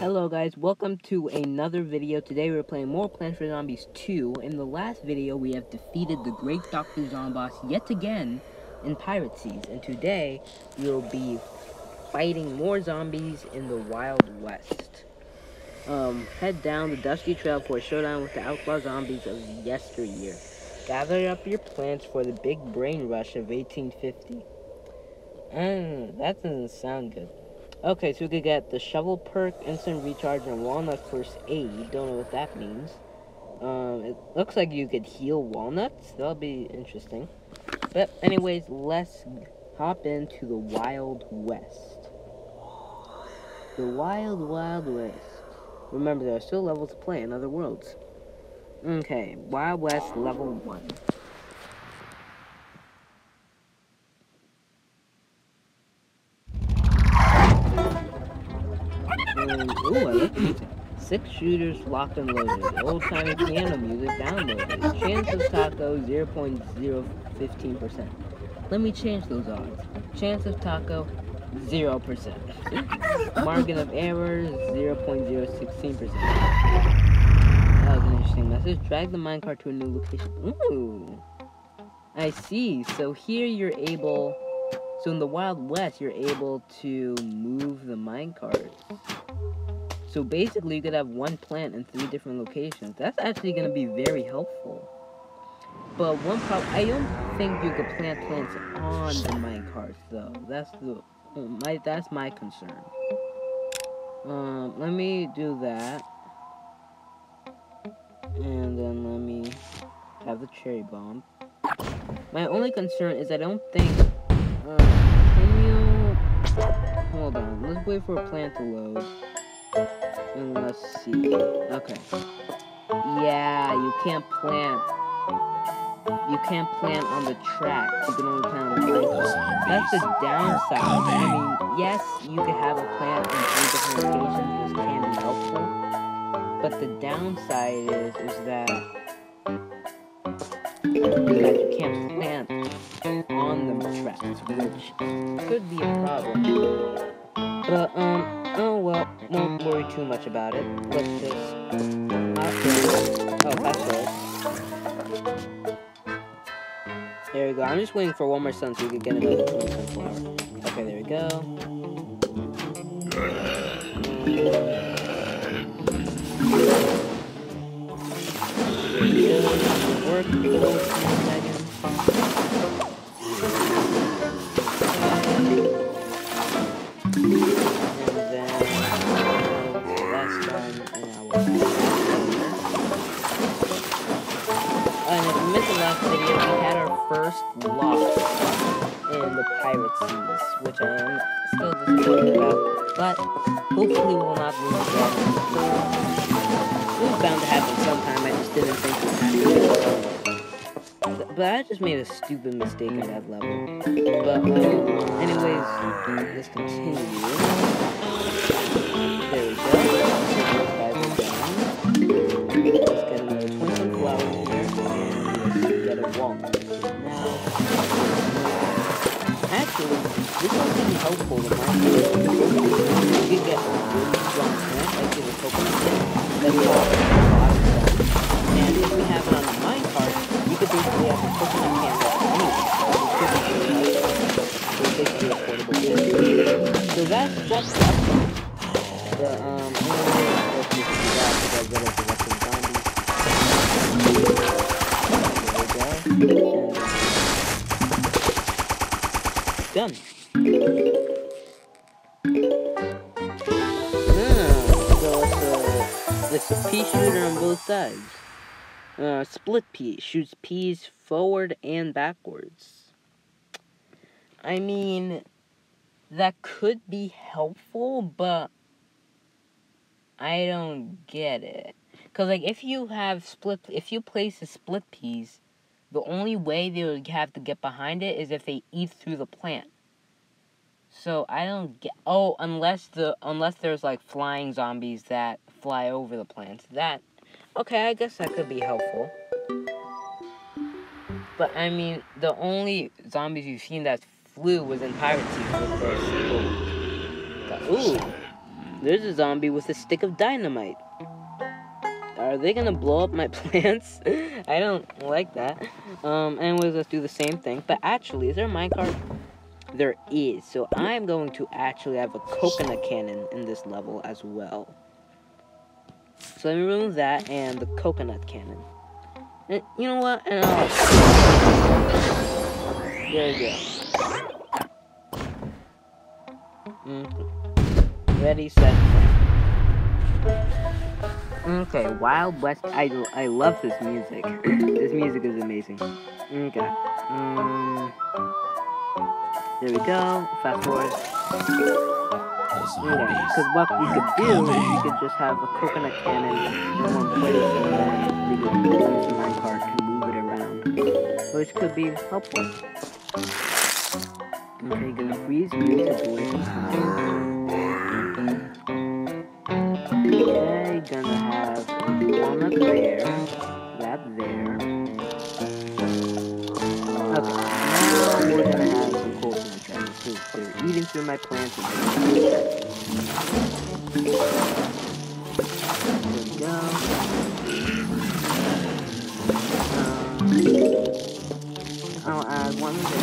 Hello guys, welcome to another video. Today we're playing more Plants vs. Zombies 2. In the last video, we have defeated the Great Dr. Zomboss yet again in Pirate Seas. And today, we'll be fighting more zombies in the Wild West. Head down the dusty trail for a showdown with the outlaw zombies of yesteryear. Gather up your plants for the big brain rush of 1850. That doesn't sound good. Okay, so we could get the shovel perk, instant recharge, and walnut first aid. Don't know what that means. It looks like you could heal walnuts. That'll be interesting. But anyways, let's hop into the Wild West. The Wild West. Remember, there are still levels to play in other worlds. Okay, Wild West level 1. Ooh, I like the music. 6 shooters locked and loaded. Old-timey piano music downloaded. Chance of taco 0.015%. Let me change those odds. Chance of taco 0%. Margin of error 0.016%. That was an interesting message. Drag the minecart to a new location. Ooh. I see. So here you're able... So in the Wild West, you're able to move the minecart. So basically, you could have one plant in 3 different locations. That's actually going to be very helpful. But one problem, I don't think you could plant plants on the minecarts, though. That's my concern. Let me do that. And then let me have the cherry bomb. My only concern is I don't think... can you... Hold on, let's wait for a plant to load. And let's see. Okay. Yeah, you can't plant. You can't plant on the track. You can only plant on the minecarts. That's the downside. I mean, yes, you could have a plant in 3 different locations, which can be helpful. But the downside is that you can't plant on the tracks, which could be a problem. But, oh well, won't worry too much about it. Let's just... Oh, that's right. There we go. I'm just waiting for one more sun so we can get another 20 sunflower. Okay, there we go. Work. And if you missed the last video, we had our first loss in the Pirate Seas, which I am still disappointed about, but hopefully we will not lose again. It was bound to happen sometime, I just didn't think it would happen. But I just made a stupid mistake in that level. But, anyways, let's continue. There we go. Let's get another 20 flowers here, and get a walnut. Now, actually, this will be helpful to my you can get a really strong plant, like the coconut plant, that we have a lot of stuff. And if we have it on the minecart, you could basically have a coconut plant anyway. So it's basically a portable business. So that's what's up. But, let's just do that to get rid of the rest of the zombies. There we go. And, done. So it's a pea shooter on both sides. Split pea. Shoots peas forward and backwards. I mean, that could be helpful, but I don't get it. Cause like if you place the split peas, the only way they would have to get behind it is if they eat through the plant. So I don't get. Oh, unless there's like flying zombies that fly over the plants. That okay? I guess that could be helpful. But I mean, the only zombies you've seen that flew was in Pirate Seas with the seagull. Ooh. There's a zombie with a stick of dynamite. Are they gonna blow up my plants? I don't like that. Anyways, let's do the same thing. But actually, is there a minecart? There is. So I'm going to actually have a coconut cannon in this level as well. So let me remove that and the coconut cannon. And you know what? And there you go. Ready, set, okay, Wild West. I love this music. This music is amazing. Okay. There we go. Fast forward. Okay, because what we could do is we could just have a coconut cannon in one place and then we could use the minecart to move it around, which could be helpful. Okay, gonna freeze music away some time. Okay, gonna have one up there, that there. Okay, now we're gonna have some coal in the dragons too. They're eating through my plants. There we go. I'll add one there.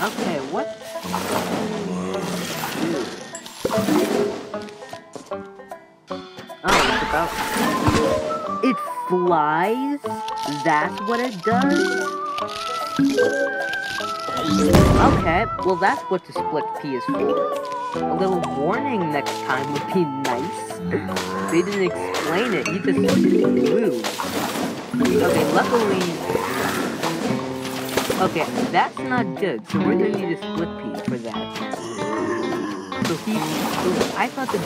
Okay, what? Oh, it's about... It flies? That's what it does? Okay, well that's what the split P is for. A little warning next time would be nice. They didn't explain it, you just flew. Okay, luckily... Okay, that's not good, so we're gonna need a split P for that. So I thought the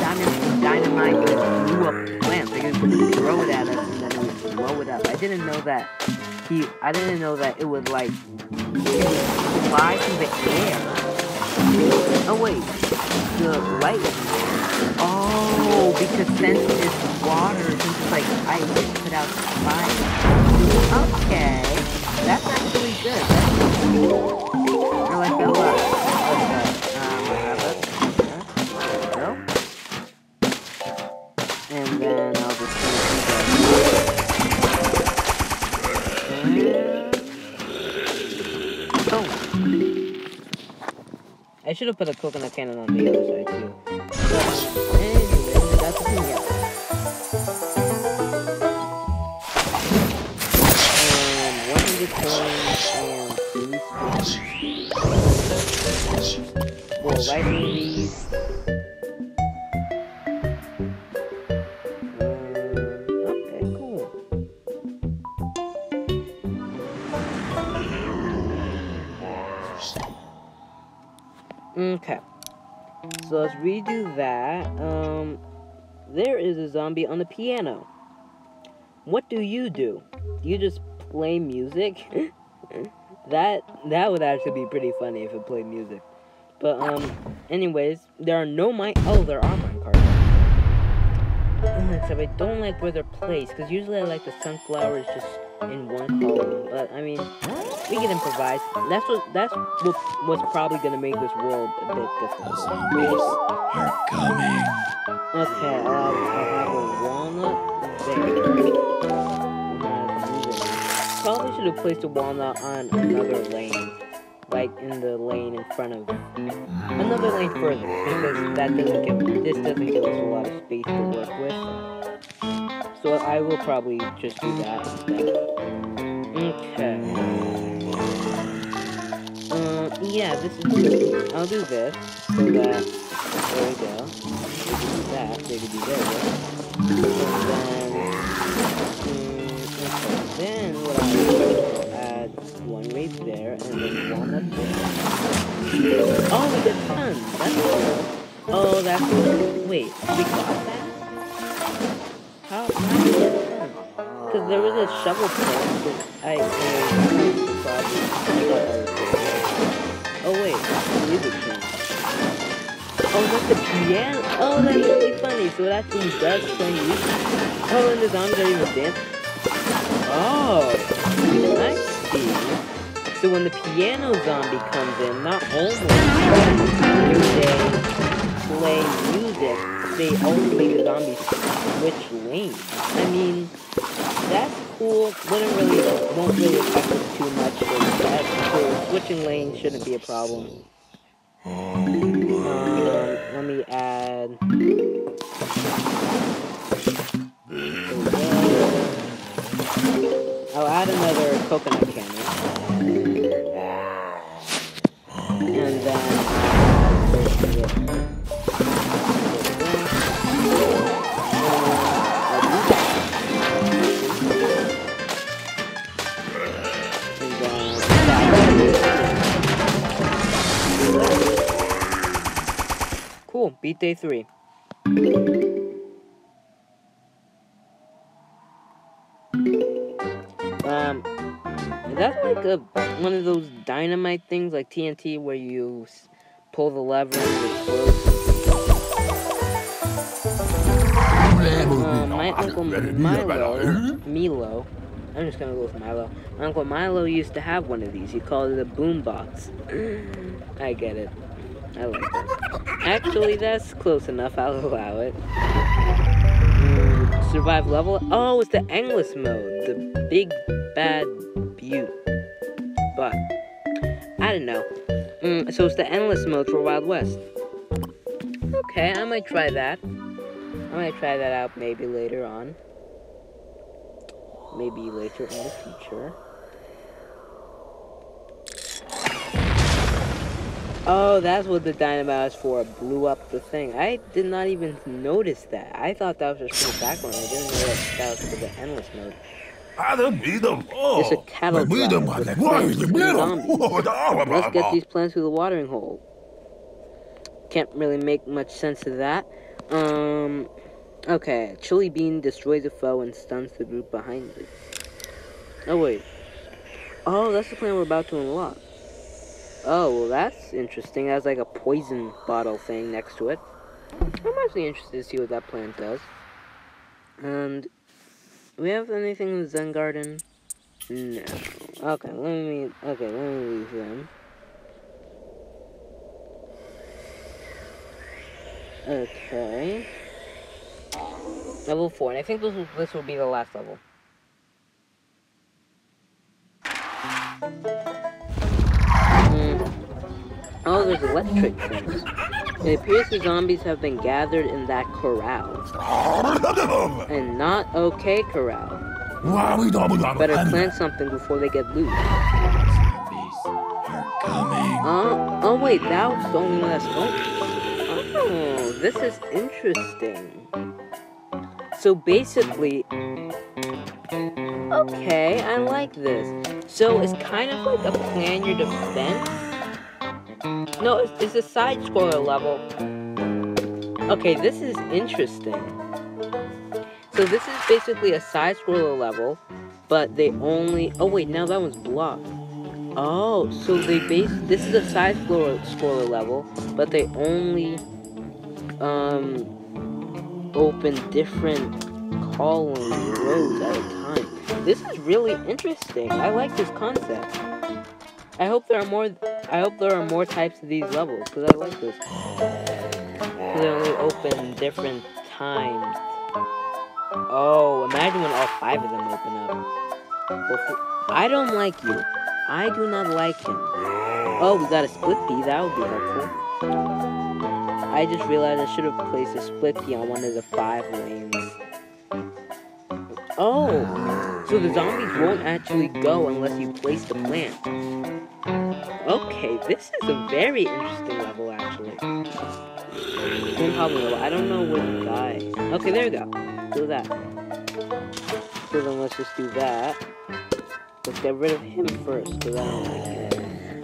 dynamite just blew up plants. They could throw it at us and then it would blow it up. I didn't know that it would like fly through the air. Oh wait, the light was there. Oh, because since it's water, since it's like ice, it put out fire. Okay, that's actually good. I like that a lot. And then I'll just I should have put a coconut cannon on the other side too. But anyway, that's the thing, yeah. And 100 coins and 3 for rifle these. Okay, so let's redo that. There is a zombie on the piano. What do? Do you just play music? that would actually be pretty funny if it played music. But anyways, there are no there are minecarts. Except I don't like where they're placed, because usually I like the sunflowers just in one column. But I mean, we can improvise. That's what's probably gonna make this world a bit difficult. Zombies are coming. Okay, I'll have a walnut there. Probably should have placed a walnut on another lane, like in the lane in front of another lane further, because this doesn't give us a lot of space to work with. So I will probably just do that instead. Okay. Yeah, this is. I'll do this so that. There we go. They can do that. They can do that. And then what I'll do is I'll add one right there and then one up there. Oh, we get tons. That's cool. Oh, that's cool. Wait, we got that? How did we get tons? Because there was a shovel plant that I oh wait, music change. Oh, that's the piano. Oh, that's really funny. So it actually does play music. Oh, and the zombies are even dancing. Oh, I see. So when the piano zombie comes in, not only do they play music, they also make the zombies switch lanes. I mean, that's cool. Won't really affect us too much. So switching lanes shouldn't be a problem. Let me add. I'll add another coconut cannon. And then cool, beat day 3. That's like one of those dynamite things like TNT where you pull the lever and it explodes. My Uncle Milo, I'm just gonna go with Milo. My Uncle Milo used to have one of these. He called it a boombox. I get it. I like that. Actually, that's close enough. I'll allow it. Survive level. Oh, it's the endless mode. The big bad butte. But I don't know. So it's the endless mode for Wild West. Okay, I might try that. I might try that out maybe later on. Maybe later in the future. Oh, that's what the dynamite is for. It blew up the thing. I did not even notice that. I thought that was just for the background. I didn't know that was for the endless mode. It's a cattle drive with plants and zombies. Let's get these plants through the watering hole. Can't really make much sense of that. Okay. Chili Bean destroys a foe and stuns the group behind it. Oh, wait. Oh, that's the plant we're about to unlock. Oh, well, that's interesting. It has like a poison bottle thing next to it. I'm actually interested to see what that plant does. And do we have anything in the Zen Garden? No. Okay, let me leave them. Okay. Level 4, and I think this will be the last level. Oh, there's electric things. It appears the zombies have been gathered in that corral. And not okay corral. Better plant something before they get loose. Zombies are coming. Oh wait, that was the only one that's open. Oh, this is interesting. So basically, okay, I like this. So it's kind of like a plan your defense. No, it's a side-scroller level. Okay, this is interesting. So this is basically a side-scroller level, but they only... Oh wait, now that one's blocked. Oh, so this is a side-scroller level, but they only open different column rows at a time. This is really interesting. I like this concept. I hope there are more types of these levels, because I like this. Because they only open different times. Oh, imagine when all 5 of them open up. I don't like you. I do not like him. Oh, we got a split key. That would be helpful. I just realized I should have placed a split key on one of the 5 lanes. Oh, so the zombies won't actually go unless you place the plant. Okay, this is a very interesting level, actually. One problem level. I don't know where to die. Okay, there we go. Do that. So then let's just do that. Let's get rid of him first, because I don't like him.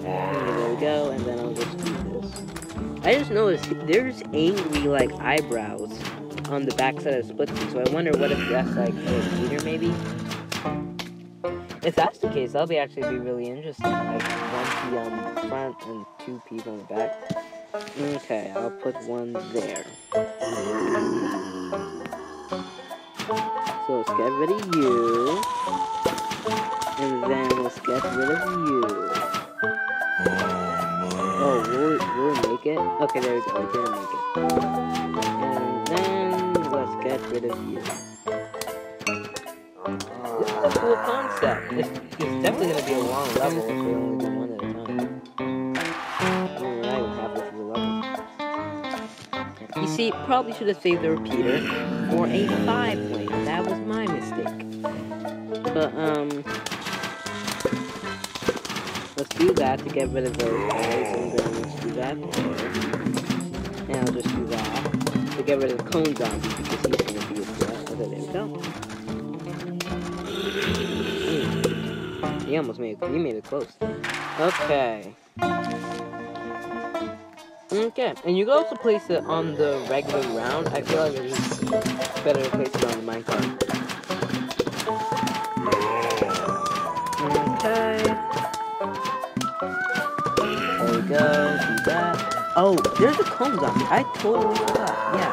There we go, and then I'll just do this. I just noticed there's angry, like, eyebrows on the backside of the split key, so I wonder what if that's, like, a meter, maybe? If that's the case, that'll actually be really interesting. Like 1 P on the front and 2 P's on the back. Okay, I'll put one there. So let's get rid of you. And then let's get rid of you. Oh, will it make it? Okay, there we go. It didn't make it. And then let's get rid of you. This is a cool concept. It's definitely going to be a long level if we only do one at a time. We're not even halfway through the level. You see, probably should have saved the repeater for a 5-lane. That was my mistake. But, let's do that to get rid of those guys. And then let's do that there. And I'll just do that to get rid of the cone zombie because he's going to be a threat. Okay, there we go. He almost made it close. Okay. Okay, and you can also place it on the regular round. I feel like it's better to place it on the minecart. Okay. There we go, do that. Oh, there's a cone zombie. I totally forgot. Yeah,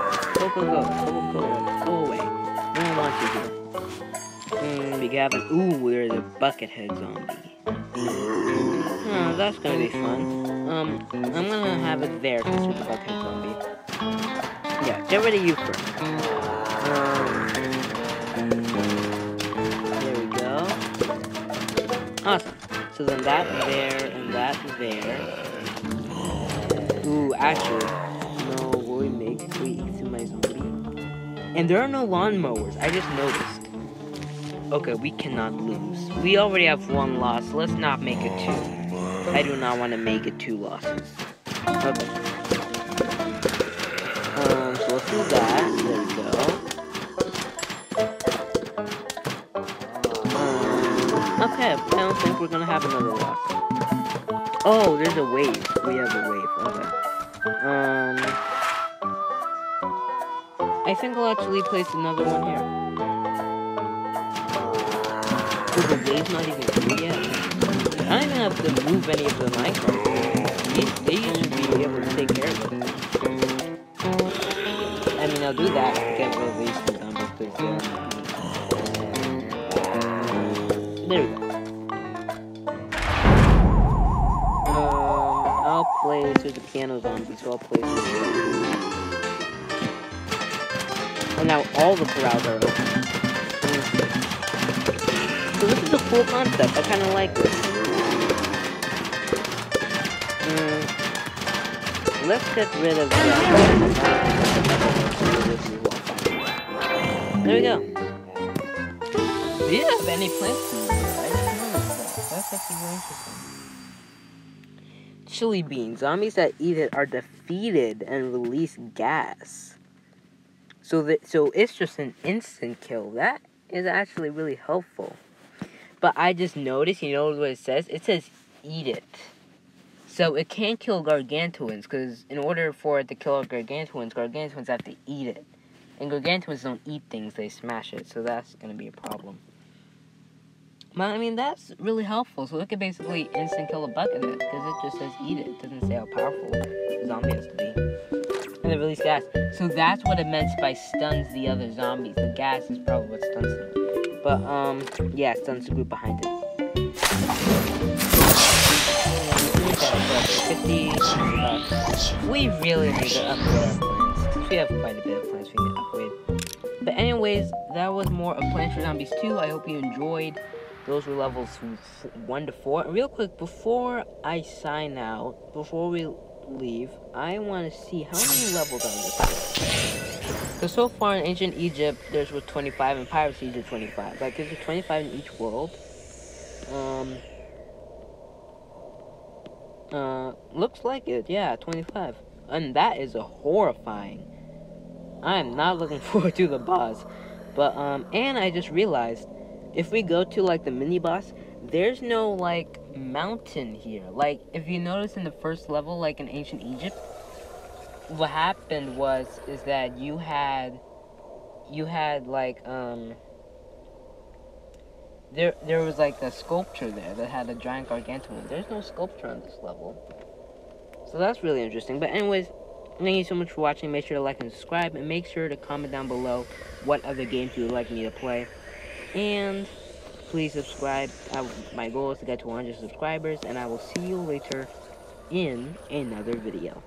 go away. No one wants you here. We have an, ooh, there's a buckethead zombie. Oh, that's gonna be fun. I'm gonna have it there since there's a buckethead zombie. Yeah, get rid of you first. There we go. Awesome. So then that there, and that there. Ooh, actually, no, will we eat through my zombie? And there are no lawnmowers, I just noticed. Okay, we cannot lose. We already have 1 loss. Let's not make it 2. I do not want to make it 2 losses. Okay. So let's do that. There we go. Okay, I don't think we're gonna have another loss. Oh, there's a wave. We have a wave. Okay. I think I'll actually place another one here. So the wave's not even through yet. I don't even have to move any of the minecart. They should be able to take care of it. I mean, I'll do that to get rid of these 2 zombies, because there we go. I'll place, there's a piano zombie, so I'll place it. And now all the corrals are open. So this is a cool concept. I kind of like this. Let's get rid of that. There we go. Do you have any plants in there? I didn't notice that. That's actually very interesting. Chili beans. Zombies that eat it are defeated and release gas. So it's just an instant kill. That is actually really helpful. But I just noticed, you know what it says? It says eat it. So it can't kill gargantuans, because in order for it to kill gargantuans have to eat it. And gargantuans don't eat things, they smash it. So that's going to be a problem. But I mean, that's really helpful. So it can basically instant kill a buckethead, because it just says eat it. It doesn't say how powerful the zombie has to be. And they release gas. So that's what it meant by stuns the other zombies. The gas is probably what stuns them. But, yeah, stuns the group behind it. 50. We really need to upgrade our plants. We have quite a bit of plants we need to upgrade. But anyways, that was more of Plants for Zombies 2. I hope you enjoyed. Those were levels 1 to 4. And real quick, before I sign out, before we leave, I want to see how many levels are this. So far in Ancient Egypt, there's 25, and Pirates Egypt 25. Like, is there 25 in each world? Looks like it. Yeah, 25. And that is a horrifying. I am not looking forward to the boss. But, and I just realized, if we go to, like, the mini-boss, there's no, like, mountain here. Like, if you notice in the first level, like, in Ancient Egypt, what happened is that you had like, there was, like, a sculpture there that had a giant gargantuan. There's no sculpture on this level. So that's really interesting. But anyways, thank you so much for watching. Make sure to like and subscribe, and make sure to comment down below what other games you would like me to play. And Please subscribe. My goal is to get to 100 subscribers, and I will see you later in another video.